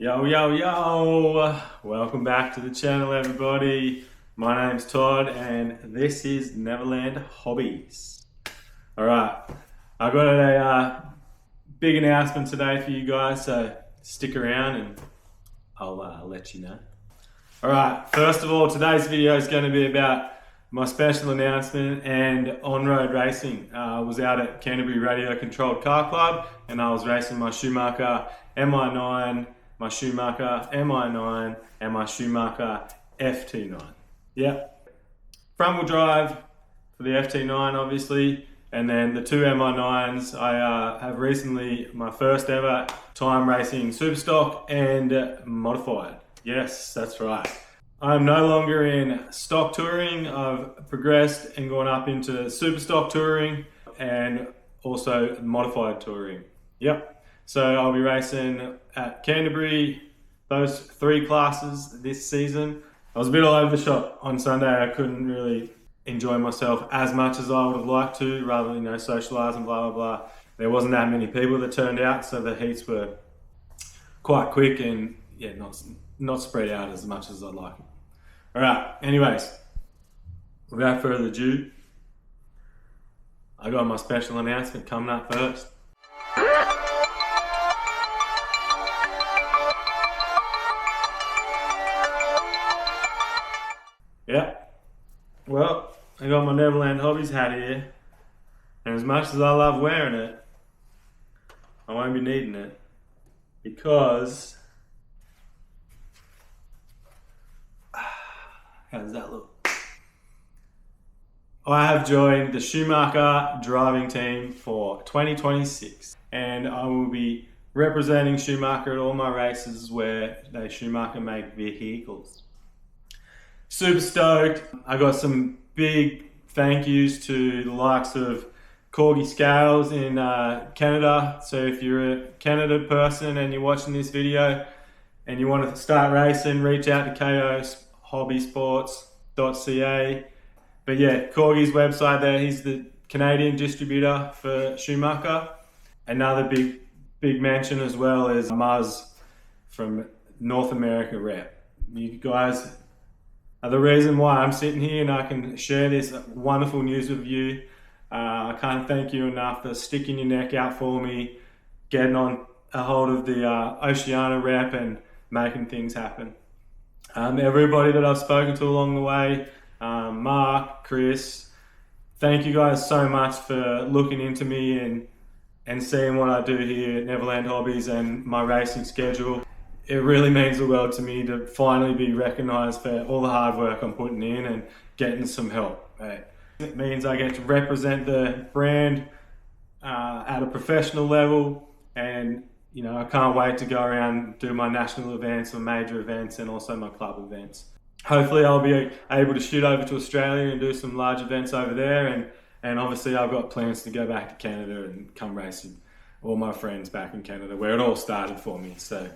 Yo, yo, yo! Welcome back to the channel, everybody. My name's Todd, and this is Neverland Hobbies. Alright, I got a big announcement today for you guys, so stick around and I'll let you know. Alright, first of all, today's video is going to be about my special announcement and on-road racing. I was out at Canterbury Radio Controlled Car Club and I was racing my Schumacher MI9, my Schumacher MI9 and my Schumacher FT9. Yep. Front wheel drive for the FT9 obviously, and then the two MI9s. I have recently my first ever time racing Superstock and modified. Yes, that's right. I'm no longer in stock touring. I've progressed and gone up into Superstock touring and also modified touring. Yep. So I'll be racing at Canterbury, those three classes this season. I was a bit all over the shop on Sunday. I couldn't really enjoy myself as much as I would have liked to, rather than, socialise and blah, blah, blah. There wasn't that many people that turned out, so the heats were quite quick and yeah, not spread out as much as I'd like. All right, anyways, without further ado, I got my special announcement coming up first. Yeah, well, I got my Neverland Hobbies hat here, and as much as I love wearing it, I won't be needing it because how does that look? I have joined the Schumacher driving team for 2026 and I will be representing Schumacher at all my races where they Schumacher make vehicles. Super stoked. I got some big thank yous to the likes of Corgi Scales in Canada. So if you're a Canada person and you're watching this video and you want to start racing, reach out to KO hobbysports.ca. But yeah, Corgi's website there, he's the Canadian distributor for Schumacher. Another big mention as well is Muzz from North America rep. You guys are the reason why I'm sitting here and I can share this wonderful news with you. I can't thank you enough for sticking your neck out for me, getting on a hold of the Oceania rep and making things happen. Everybody that I've spoken to along the way, Mark, Chris, thank you guys so much for looking into me and seeing what I do here at Neverland Hobbies and my racing schedule. It really means the world to me to finally be recognised for all the hard work I'm putting in and getting some help. It means I get to represent the brand at a professional level, and I can't wait to go around and do my national events, my major events, and also my club events. Hopefully I'll be able to shoot over to Australia and do some large events over there, and obviously I've got plans to go back to Canada and come racing all my friends back in Canada where it all started for me. So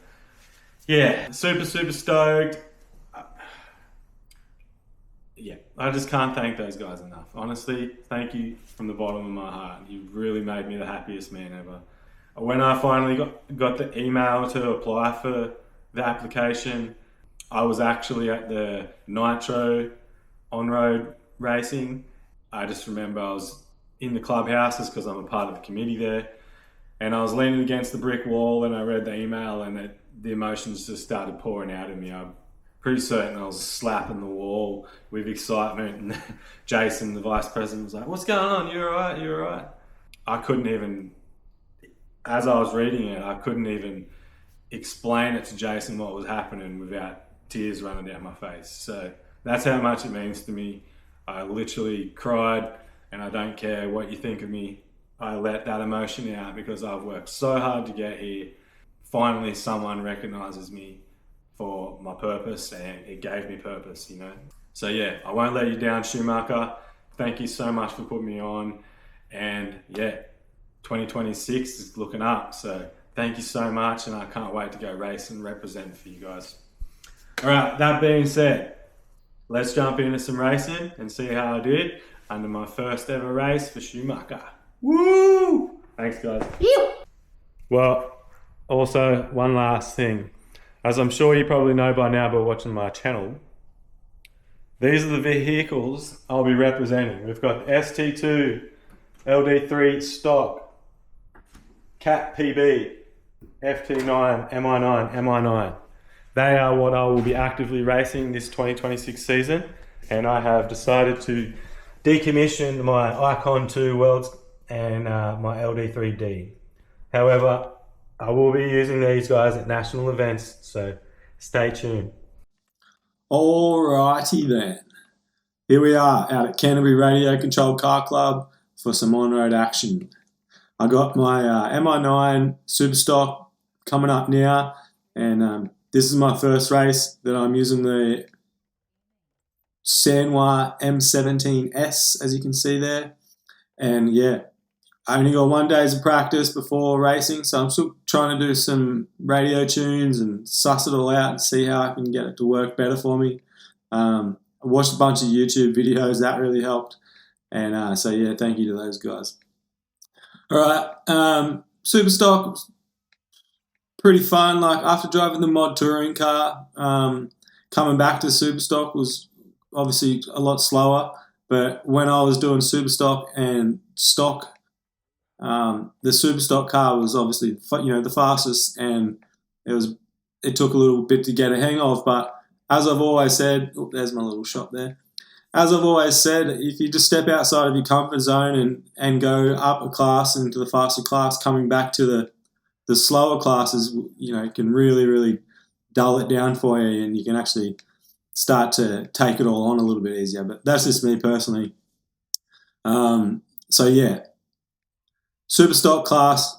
yeah, super stoked. Yeah, I just can't thank those guys enough. Honestly, thank you from the bottom of my heart. You've really made me the happiest man ever. When I finally got the email to apply for the application, I was actually at the Nitro on-road racing. I just remember I was in the clubhouses because I'm a part of the committee there, and I was leaning against the brick wall and I read the email and the emotions just started pouring out of me. I'm pretty certain I was slapping the wall with excitement, and Jason, the vice president, was like, "What's going on? You all right? You all right?" I couldn't even, as I was reading it, I couldn't even explain it to Jason what was happening without tears running down my face. So that's how much it means to me. I literally cried, and I don't care what you think of me. I let that emotion out because I've worked so hard to get here. Finally, someone recognizes me for my purpose, and it gave me purpose, So yeah, I won't let you down, Schumacher. Thank you so much for putting me on. And yeah, 2026 is looking up. So thank you so much, and I can't wait to go race and represent for you guys. All right, that being said, let's jump into some racing and see how I did under my first ever race for Schumacher. Woo! Thanks, guys. Well, also one last thing. as I'm sure you probably know by now by watching my channel, these are the vehicles I'll be representing. We've got ST2, LD3 stock, Cat PB, FT9, MI9, MI9. They are what I will be actively racing this 2026 season, and I have decided to decommission my Icon 2 Worlds and my LD3D. However, I will be using these guys at national events, so stay tuned. Alrighty then. Here we are out at Canterbury Radio Controlled Car Club for some on-road action. I got my MI9 Superstock coming up now, and this is my first race that I'm using the Sanwa M17S, as you can see there. And yeah, I only got 1 day of practice before racing, so I'm still trying to do some radio tunes and suss it all out and see how I can get it to work better for me. I watched a bunch of YouTube videos, that really helped. And so yeah, thank you to those guys. Alright, Superstock was pretty fun. Like after driving the mod touring car, coming back to Superstock was obviously a lot slower. But when I was doing Superstock and stock, the Superstock car was obviously the fastest, and it took a little bit to get a hang of. But as I've always said, there's my little shot there. As I've always said, if you just step outside of your comfort zone and go up a class into the faster class, coming back to the slower classes, can really dull it down for you, and you can actually start to take it all on a little bit easier. But that's just me personally. So yeah, Superstock class,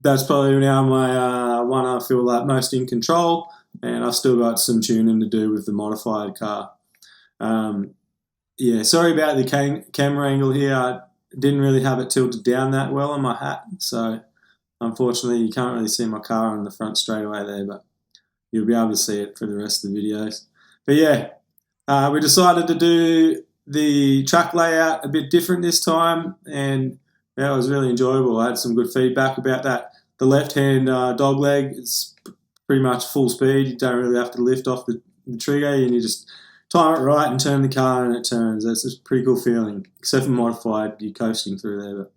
that's probably now my one I feel like most in control, and I've still got some tuning to do with the modified car. Yeah, sorry about the camera angle here. I didn't really have it tilted down that well on my hat, so unfortunately you can't really see my car on the front straight away there, but you'll be able to see it for the rest of the videos. But yeah, we decided to do the track layout a bit different this time, and yeah, it was really enjoyable. I had some good feedback about that. The left-hand dog leg is pretty much full speed. You don't really have to lift off the trigger, and you just time it right and turn the car and it turns. That's a pretty cool feeling. Except for modified, you're coasting through there. But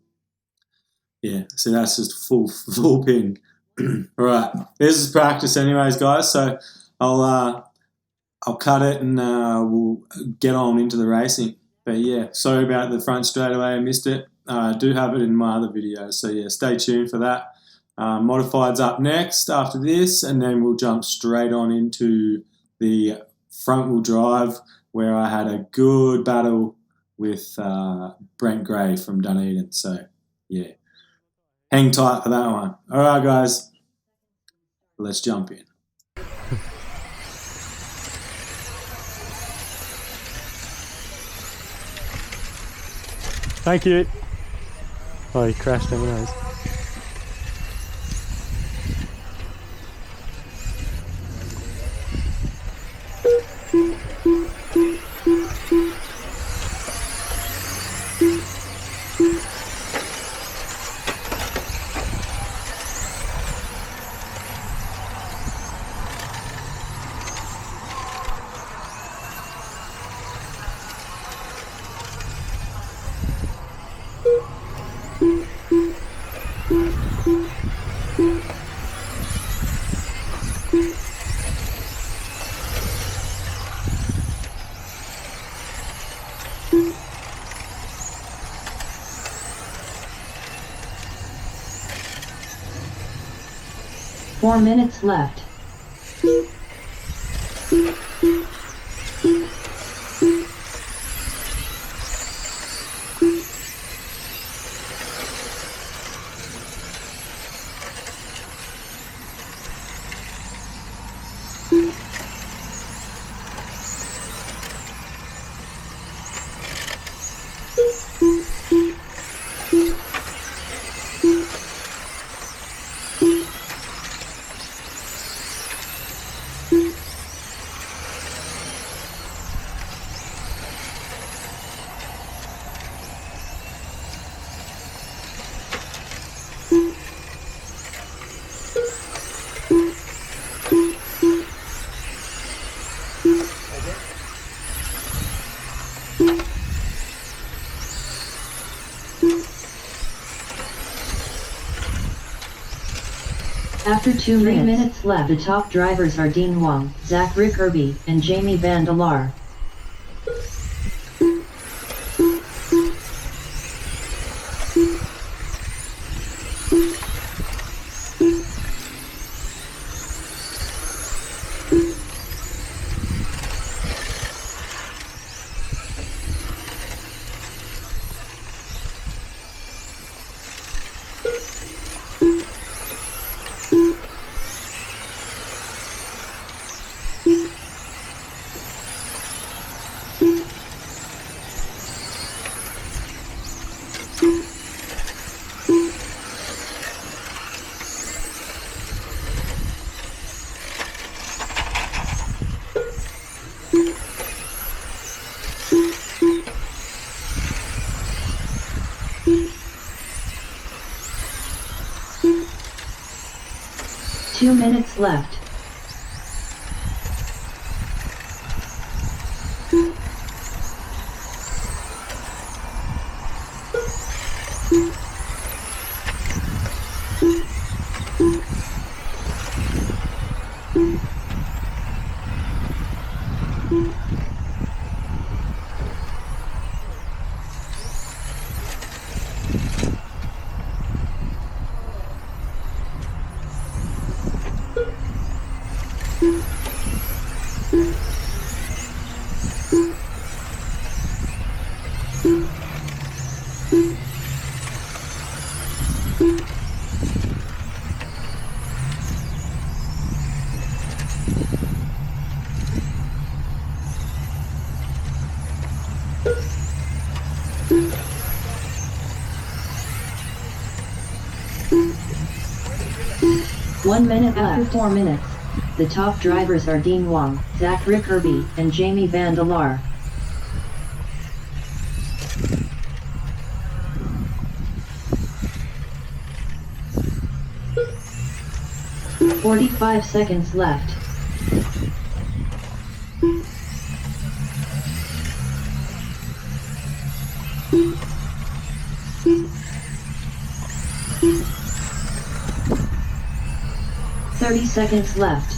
yeah, so that's just full pin. All right, this is practice anyways, guys. So I'll cut it and we'll get on into the racing. But yeah, sorry about the front straightaway. I missed it. I do have it in my other videos. So yeah, stay tuned for that. Modified's up next after this, and then we'll jump straight on into the front wheel drive, where I had a good battle with Brent Gray from Dunedin. So yeah, hang tight for that one. All right, guys, let's jump in. Thank you. Oh, he crashed anyways. Four minutes left. After 2 minutes left, the top drivers are Dean Wong, Zach Rickerby, and Jamie Vandelar. Two minutes left. One minute after 4 minutes. The top drivers are Dean Wong, Zach Rickerby, and Jamie Vandelar. 45 seconds left. Thirty seconds left.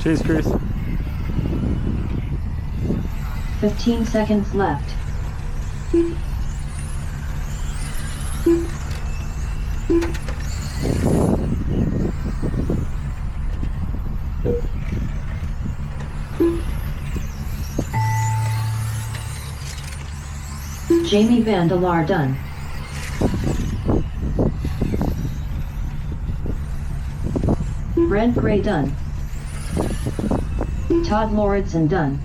Cheers, Chris. 15 seconds left. Jamie Vandelar done. Brent Gray done. Todd Lauritsen done.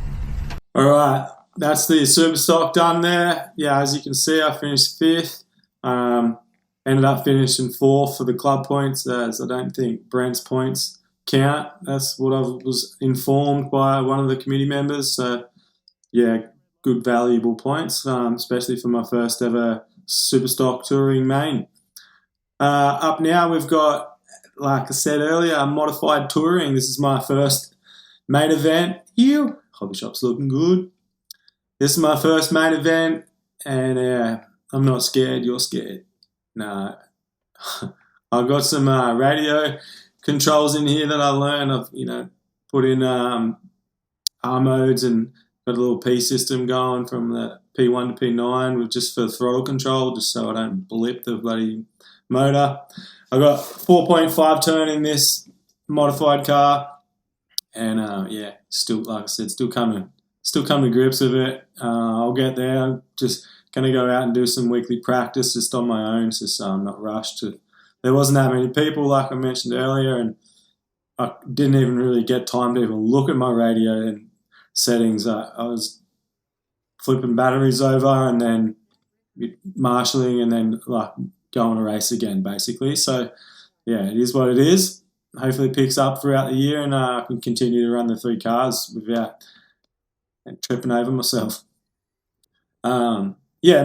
Alright, that's the super stock done there. Yeah, as you can see, I finished 5th. Ended up finishing 4th for the club points, as I don't think Brent's points count. That's what I was informed by one of the committee members. So, yeah, good valuable points, especially for my first ever super stock touring main. Up now we've got, like I said earlier, modified touring. This is my first main event. Ew, hobby shop's looking good. This is my first main event, and I'm not scared. You're scared. No, I've got some radio controls in here that I learned. I've put in R modes and got a little P system going from the P1 to P9 with just for throttle control, just so I don't blip the bloody motor. I've got 4.5 turn in this modified car, and still, like I said, still coming to grips with it. I'll get there. I'm just gonna go out and do some weekly practice just on my own, just so I'm not rushed. There wasn't that many people, like I mentioned earlier, and I didn't even really get time to even look at my radio and settings. I was flipping batteries over and then marshalling and then like going a race again, basically. So yeah, it is what it is. Hopefully it picks up throughout the year, and I can continue to run the 3 cars without tripping over myself.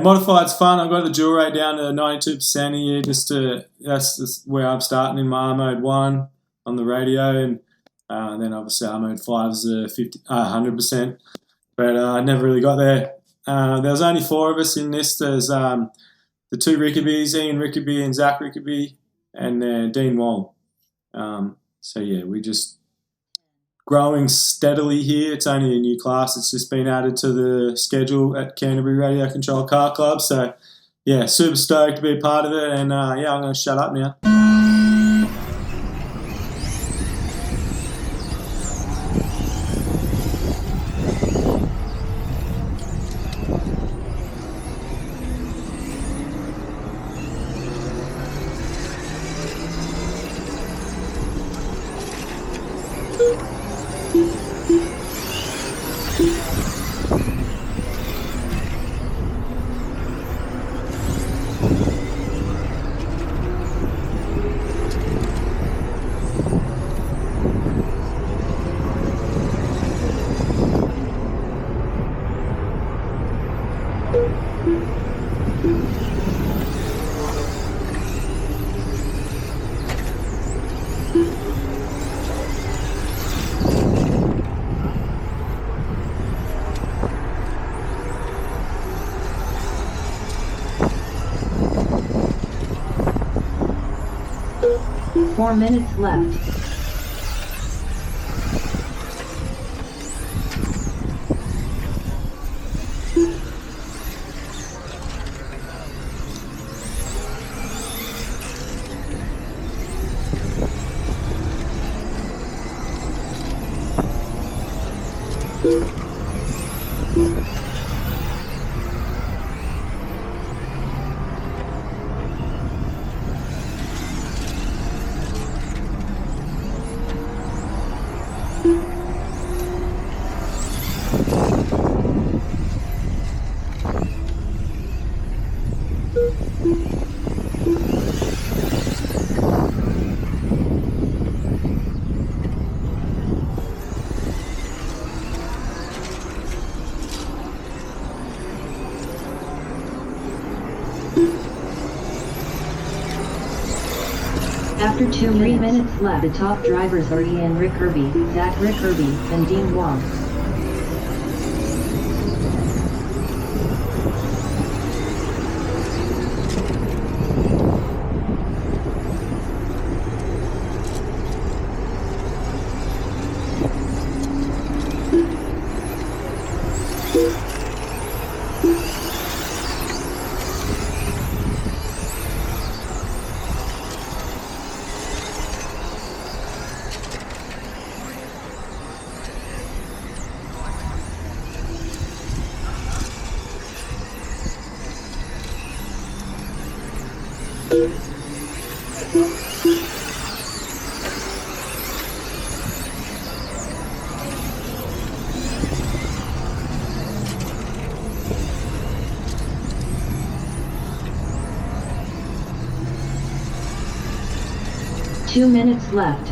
Modified's fun. I got the dual rate down to 92% here. That's just where I'm starting in my R mode 1 on the radio, and then obviously R mode 5 is 100%. but I never really got there. There was only 4 of us in this. There's the 2 Rickabies, Ian Rickaby and Zach Rickaby, and Dean Wong. So yeah, we just growing steadily here. It's only a new class. It's just been added to the schedule at Canterbury Radio Control Car Club. So yeah, super stoked to be a part of it. And yeah, I'm going to shut up now. 4 minutes left. After 3 minutes left, the top drivers are Ian Rickerby, Zach Rickerby, and Dean Wong. Two minutes left.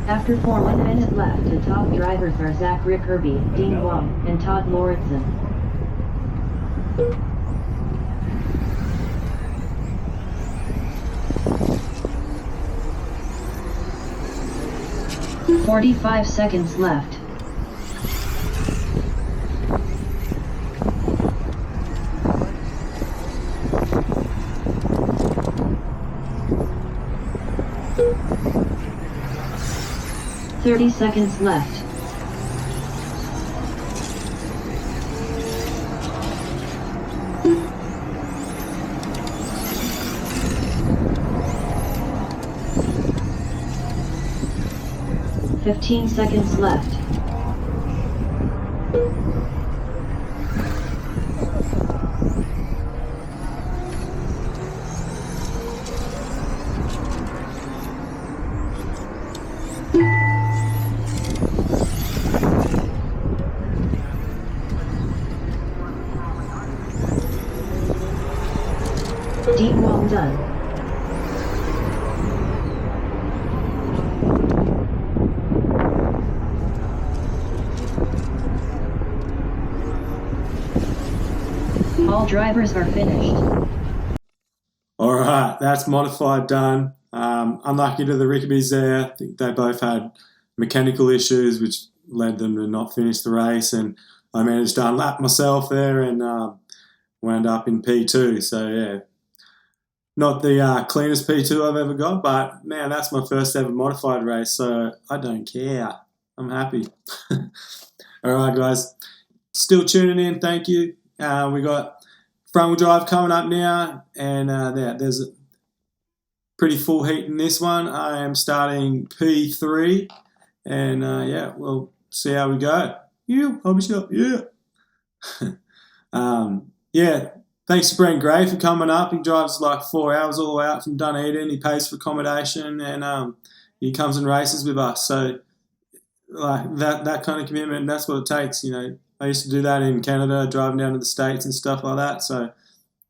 After 1 minute left, the top drivers are Zach Rickerby, Dean Wong, and Todd Lauritsen. "45 seconds left. "30 seconds left. 15 seconds left. Deep wall done. All drivers are finished. All right, that's modified done. Unlucky to the Rickabies there. I think they both had mechanical issues, which led them to not finish the race. And I managed to unlap myself there and wound up in P2. So, yeah, not the cleanest P2 I've ever got, but, man, that's my first ever modified race, so I don't care. I'm happy. All right, guys. Still tuning in, thank you. We got front-wheel drive coming up now, and there's a pretty full heat in this one. I am starting P3, and yeah, we'll see how we go. Yeah, Hobby Shop, yeah. Yeah, thanks to Brent Gray for coming up. He drives like 4 hours all out from Dunedin. He pays for accommodation, and he comes and races with us. So, like that kind of commitment, that's what it takes, you know. I used to do that in Canada, driving down to the States and stuff like that. So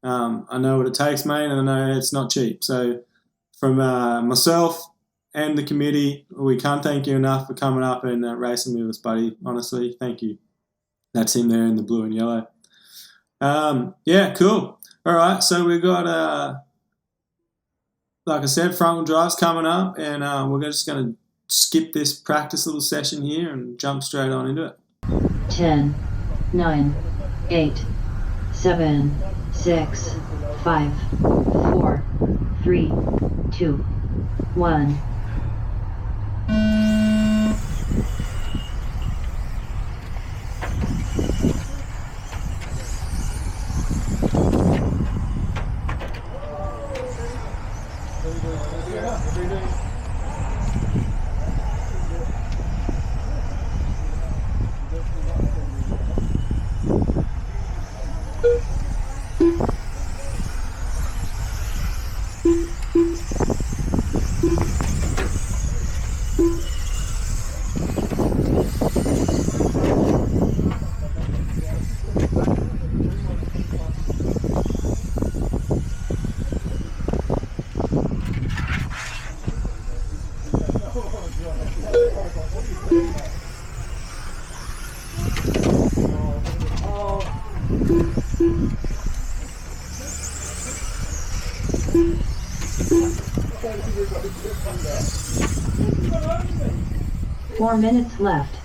I know what it takes, mate, and I know it's not cheap. So from myself and the committee, we can't thank you enough for coming up and racing with us, buddy. Honestly, thank you. That's him there in the blue and yellow. Yeah, cool. All right, so we've got, like I said, front-wheel drives coming up, and we're just going to skip this practice little session here and jump straight on into it. 10, 9, 8, 7, 6, 5, 4, 3, 2, 1. Four minutes left.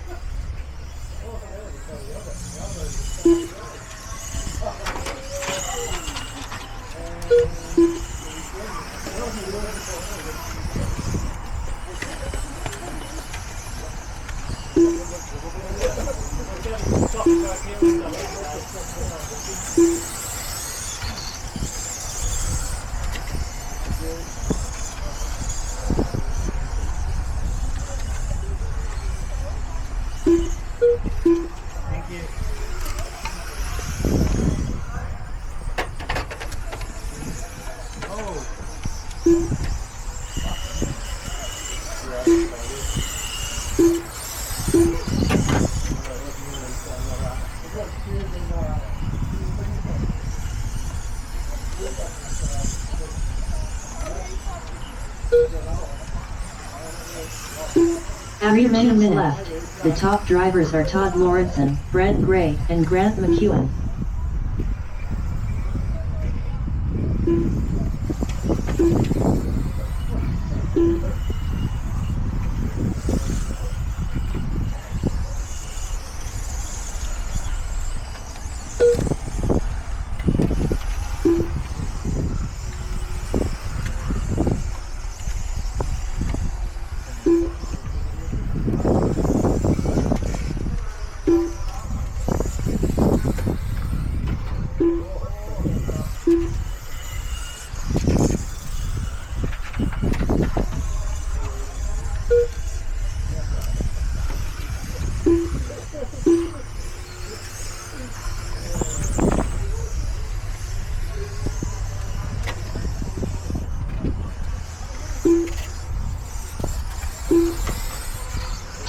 Every minute left. The top drivers are Todd Lawrenson, Brent Gray, and Grant McEwen.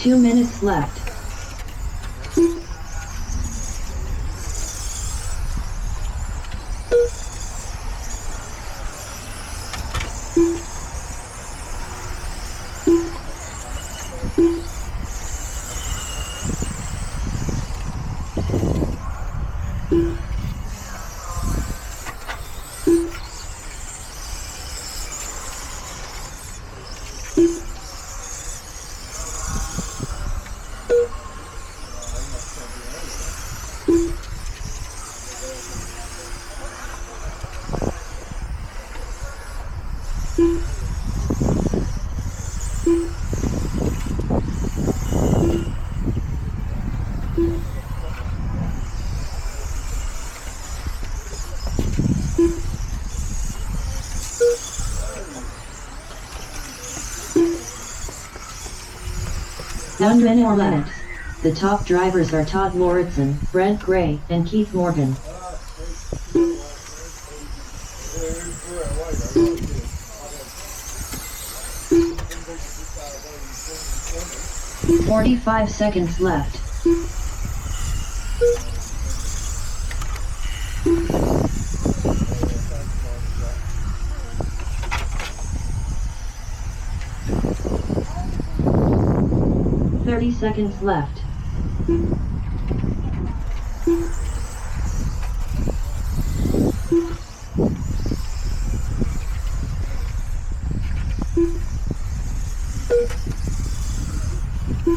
2 minutes left. One minute left. The top drivers are Todd Lauritsen, Brent Gray, and Keith Morgan. "45 seconds left. "30 seconds left.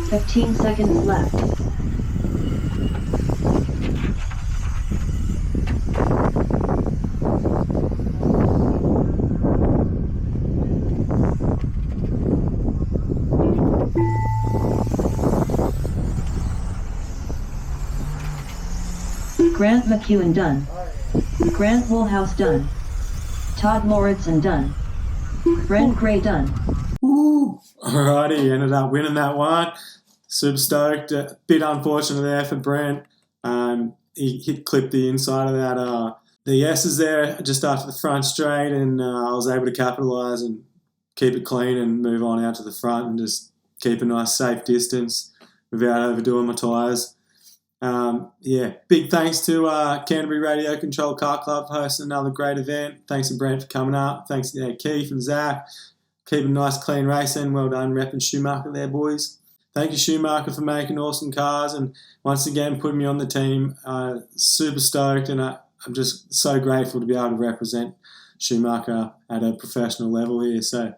"15 seconds left. Grant McEwen done. Grant Woolhouse done. Todd Lauritsen done. Brent Gray done. Woo! Alrighty, ended up winning that one. Super stoked. A bit unfortunate there for Brent. He clipped the inside of that the S's there just after the front straight, and I was able to capitalise and keep it clean and move on out to the front and just keep a nice safe distance without overdoing my tyres. Yeah, big thanks to Canterbury Radio Control Car Club for hosting another great event. Thanks to Brent for coming up. Thanks to Keith and Zach. Keeping nice clean racing. Well done repping Schumacher there, boys. Thank you, Schumacher, for making awesome cars and once again putting me on the team. Super stoked, and I'm just so grateful to be able to represent Schumacher at a professional level here. So,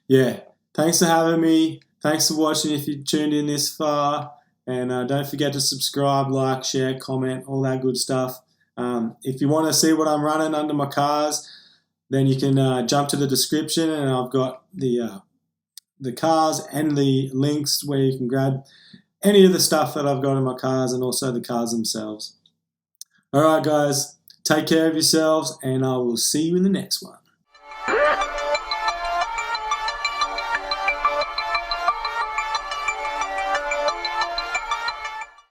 yeah, thanks for having me. Thanks for watching if you tuned in this far. And don't forget to subscribe, like, share, comment, all that good stuff. If you want to see what I'm running under my cars, then you can jump to the description, and I've got the cars and the links where you can grab any of the stuff that I've got in my cars and also the cars themselves. All right, guys, take care of yourselves, and I will see you in the next one.